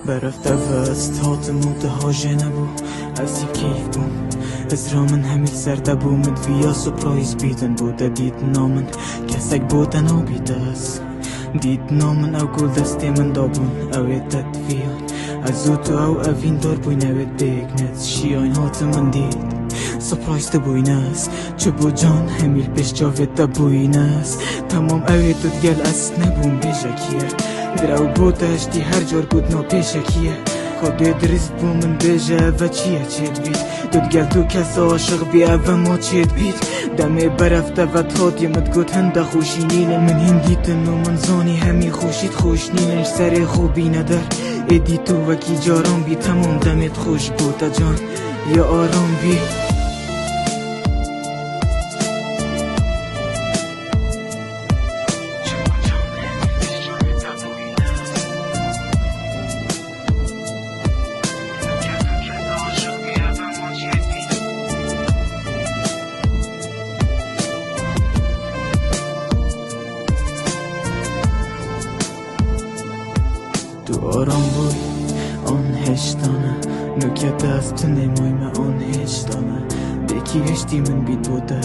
برفت وست هاتم ها نبو از کیف بوم از رامن همیل سرده بومد ویا سپرایز بیدن بوده دید نامن کسک بودن او بیدست دید نامن او گل دستی من دابون اوید تدفیان از او تو او اوین دار بوین اوید بیگنت شیاین هاتمن دید سپرایز تبوینست چه بو جان همیل پیش جاوید تبوینست تمام اوید تو دگل از نبوم بیجکیه درو بوده اشتی هر جار بود نو پیشکیه خودی درست بو من بیجه و چیه چید بید دودگل تو کس عاشق بی و ما چید بید دمه برفته و تادی مدگوت هنده خوشینین من هندیتن و من زانی همی خوشید خوشنینش سر خوبی ندار ایدی تو وکی جاران بی تمام دمت خوش بوده جان یا آرام بی تو آرام بوی آن هشتانه نوکت دست نمایمه آن هشتانه بکی هشتی من بید بوده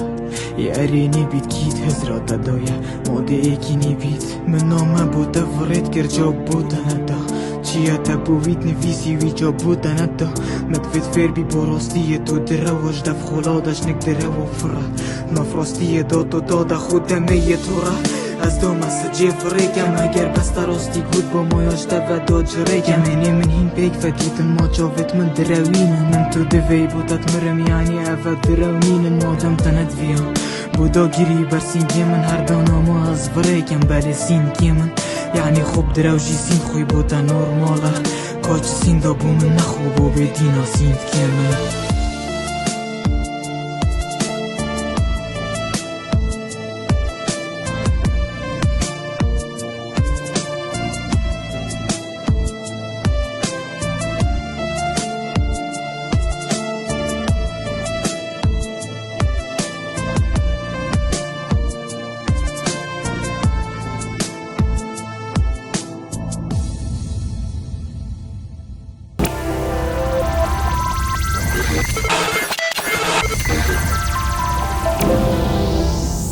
یاری نبید کید هزراتا دایه موده ایکی نبید من نامه بوده ورید گر جاب بوده ندا چیه تبوید نویسی وی جاب بوده ندا مدفت فیر بی براستی تو درواج دف خلادش نک درو فرا نفراستی داد و داده خود دمه تو را از دو مسجف ریگم اگر بست راستی بود با مایاش و داج ریگم اینه من هین پیک فتیتن ما جاوت من دروینن من تو دوی بودت مرم یعنی اوه درونینن مادم تند ویام بودا گیری بر سینگی من هر دانا ما از وریگم بله سینگی من یعنی خوب دروجی سین خوی بودا نورماله کاچ سین دا بو من نخوب و بدینا سینگی من